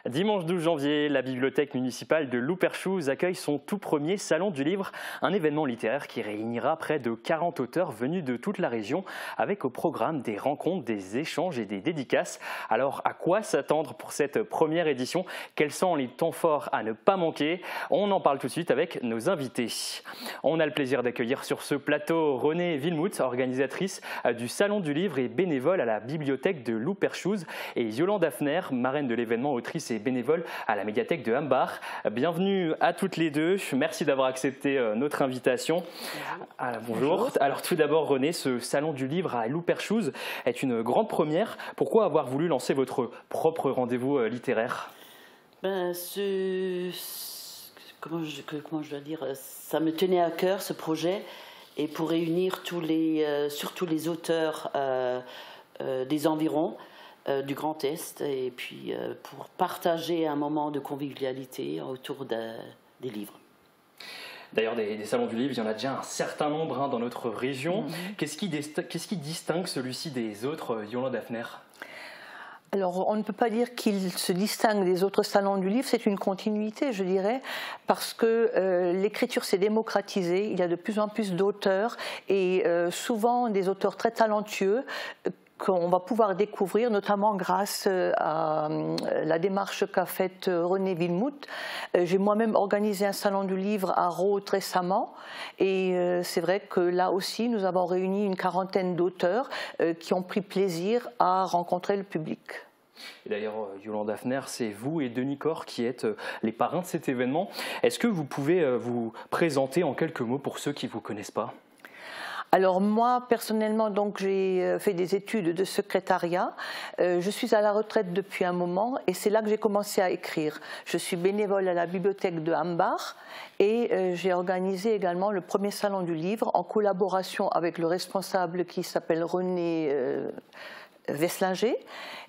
Dimanche 12 janvier, la bibliothèque municipale de Louperchouse accueille son tout premier salon du livre, un événement littéraire qui réunira près de 40 auteurs venus de toute la région, avec au programme des rencontres, des échanges et des dédicaces. Alors à quoi s'attendre pour cette première édition? Quels sont les temps forts à ne pas manquer? On en parle tout de suite avec nos invités. On a le plaisir d'accueillir sur ce plateau Renée Villemout, organisatrice du salon du livre et bénévole à la bibliothèque de Louperchouse, et Yolande Hafner, marraine de l'événement, autrice et bénévole à la médiathèque de Hambach. Bienvenue à toutes les deux. Merci d'avoir accepté notre invitation. Bonjour. Alors tout d'abord, Renée, ce salon du livre à Louperchouse est une grande première. Pourquoi avoir voulu lancer votre propre rendez-vous littéraire? Comment je dois dire, ça me tenait à cœur ce projet, et pour réunir surtout les auteurs des environs du Grand Est, et puis pour partager un moment de convivialité autour des livres. D'ailleurs, des salons du livre, il y en a déjà un certain nombre dans notre région. Qu'est-ce qui distingue celui-ci des autres, Yolande Hafner? Alors, on ne peut pas dire qu'il se distingue des autres salons du livre, c'est une continuité, je dirais, parce que l'écriture s'est démocratisée, il y a de plus en plus d'auteurs, et souvent des auteurs très talentueux, qu'on va pouvoir découvrir, notamment grâce à la démarche qu'a faite Renée Villemout. J'ai moi-même organisé un salon du livre à Rhodes récemment, et c'est vrai que là aussi nous avons réuni une quarantaine d'auteurs qui ont pris plaisir à rencontrer le public. Et d'ailleurs, Yolande Hafner, c'est vous et Denis Corr qui êtes les parrains de cet événement. Est-ce que vous pouvez vous présenter en quelques mots pour ceux qui ne vous connaissent pas? Alors moi, personnellement, donc j'ai fait des études de secrétariat. Je suis à la retraite depuis un moment et c'est là que j'ai commencé à écrire. Je suis bénévole à la bibliothèque de Hambach et j'ai organisé également le premier salon du livre en collaboration avec le responsable qui s'appelle René Wesslinger.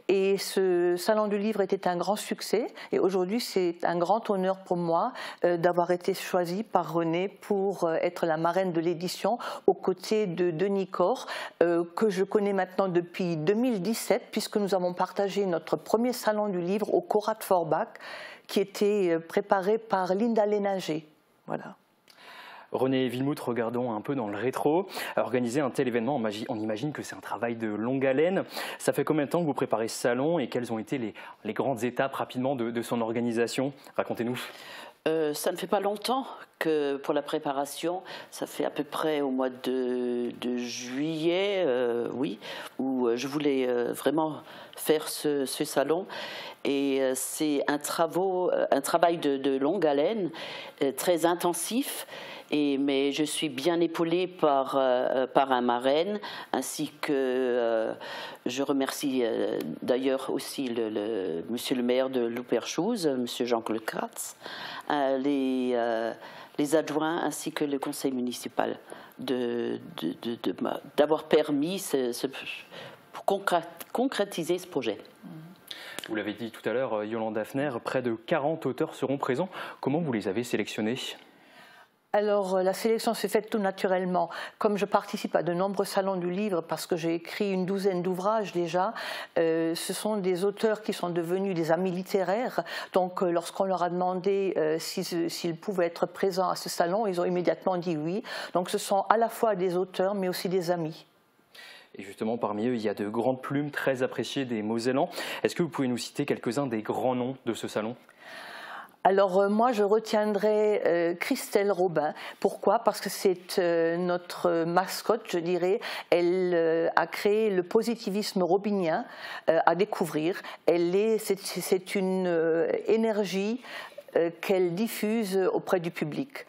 Et ce salon du livre était un grand succès, et aujourd'hui c'est un grand honneur pour moi d'avoir été choisie par Renée pour être la marraine de l'édition aux côtés de Denis Corr, que je connais maintenant depuis 2017, puisque nous avons partagé notre premier salon du livre au Cora de Forbach, qui était préparé par Linda Léninger. Voilà. Renée Villemout, regardons un peu dans le rétro. Organiser un tel événement, on imagine que c'est un travail de longue haleine. Ça fait combien de temps que vous préparez ce salon et quelles ont été les grandes étapes rapidement de son organisation? Racontez-nous. Ça ne fait pas longtemps que pour la préparation, ça fait à peu près au mois de juillet, oui, où je voulais vraiment faire ce salon. Et c'est un travail de longue haleine, très intensif. Mais je suis bien épaulée par un marraine, ainsi que je remercie d'ailleurs aussi monsieur le maire de Louperchouse, monsieur Jean-Claude Kratz, les adjoints ainsi que le conseil municipal d'avoir permis pour concrétiser ce projet. Vous l'avez dit tout à l'heure, Yolande Hafner, près de 40 auteurs seront présents. Comment vous les avez sélectionnés ? Alors, la sélection s'est faite tout naturellement. Comme je participe à de nombreux salons du livre, parce que j'ai écrit une douzaine d'ouvrages déjà, ce sont des auteurs qui sont devenus des amis littéraires. Donc, lorsqu'on leur a demandé s'ils pouvaient être présents à ce salon, ils ont immédiatement dit oui. Donc, ce sont à la fois des auteurs, mais aussi des amis. Et justement, parmi eux, il y a de grandes plumes très appréciées des Mosellans. Est-ce que vous pouvez nous citer quelques-uns des grands noms de ce salon ? Alors moi, je retiendrai Christelle Robin. Pourquoi? Parce que c'est notre mascotte, je dirais. Elle a créé le positivisme robinien à découvrir. C'est une énergie qu'elle diffuse auprès du public.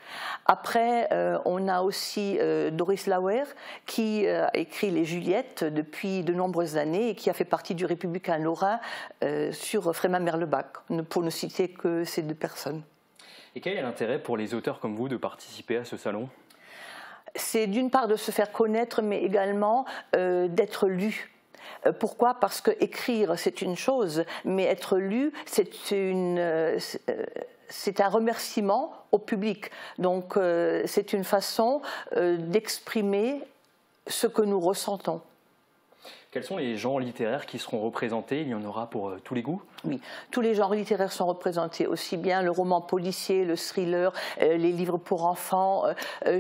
Après, on a aussi Doris Lauer qui a écrit Les Juliettes depuis de nombreuses années et qui a fait partie du Républicain lorrain sur Frémin-Merlebach, pour ne citer que ces deux personnes. Et quel est l'intérêt pour les auteurs comme vous de participer à ce salon? C'est d'une part de se faire connaître, mais également d'être lu. Pourquoi? Parce que écrire, c'est une chose, mais être lu, c'est un remerciement au public. Donc, c'est une façon d'exprimer ce que nous ressentons. Quels sont les genres littéraires qui seront représentés? Il y en aura pour tous les goûts? Oui, tous les genres littéraires sont représentés, aussi bien le roman policier, le thriller, les livres pour enfants.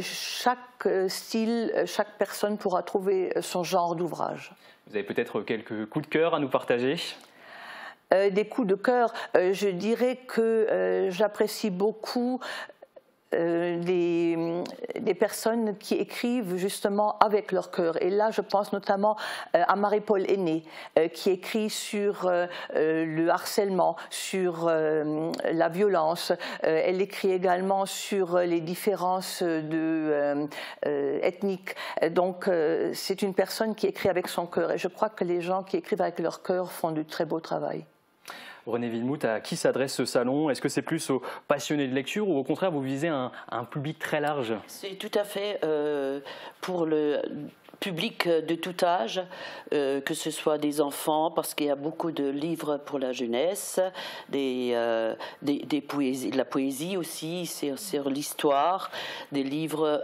Chaque style, chaque personne pourra trouver son genre d'ouvrage. Vous avez peut-être quelques coups de cœur à nous partager? Des coups de cœur, je dirais que j'apprécie beaucoup des personnes qui écrivent justement avec leur cœur. Et là, je pense notamment à Marie-Paul Henné, qui écrit sur le harcèlement, sur la violence. Elle écrit également sur les différences ethniques. Donc, c'est une personne qui écrit avec son cœur. Et je crois que les gens qui écrivent avec leur cœur font du très beau travail. René Villemout, à qui s'adresse ce salon? Est-ce que c'est plus aux passionnés de lecture ou au contraire vous visez un public très large? C'est tout à fait pour le public de tout âge, que ce soit des enfants, parce qu'il y a beaucoup de livres pour la jeunesse, des poésies, de la poésie aussi, sur l'histoire, des livres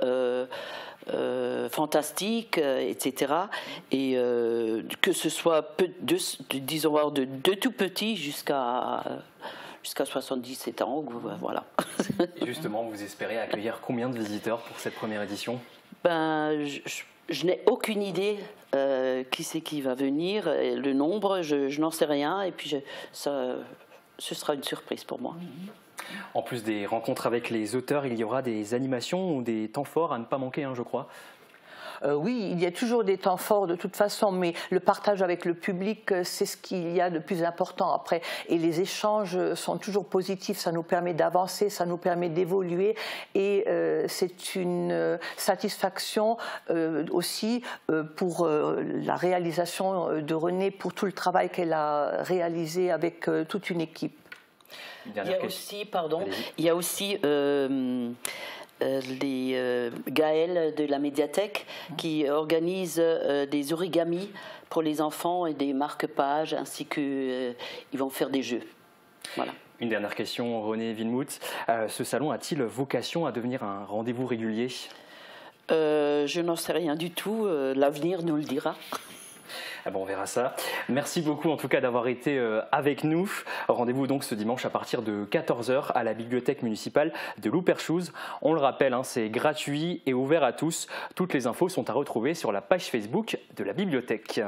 fantastiques, etc. Et que ce soit disons de tout petit jusqu'à 77 ans, voilà. Et justement, vous espérez accueillir combien de visiteurs pour cette première édition? Je n'ai aucune idée qui c'est qui va venir, le nombre, je n'en sais rien, et puis ce sera une surprise pour moi. En plus des rencontres avec les auteurs, il y aura des animations ou des temps forts à ne pas manquer, je crois. Oui, il y a toujours des temps forts de toute façon, mais le partage avec le public, c'est ce qu'il y a de plus important après. Et les échanges sont toujours positifs, ça nous permet d'avancer, ça nous permet d'évoluer. Et c'est une satisfaction aussi pour la réalisation de Renée, pour tout le travail qu'elle a réalisé avec toute une équipe. Il y a aussi les Gaël de la médiathèque qui organisent des origamis pour les enfants et des marque-pages, ainsi qu'ils vont faire des jeux. Voilà. Une dernière question, René Villemout. Ce salon a-t-il vocation à devenir un rendez-vous régulier? Je n'en sais rien du tout. L'avenir nous le dira. Ah bon, on verra ça. Merci beaucoup en tout cas d'avoir été avec nous. Rendez-vous donc ce dimanche à partir de 14 h à la bibliothèque municipale de Louperchouse. On le rappelle, c'est gratuit et ouvert à tous. Toutes les infos sont à retrouver sur la page Facebook de la bibliothèque.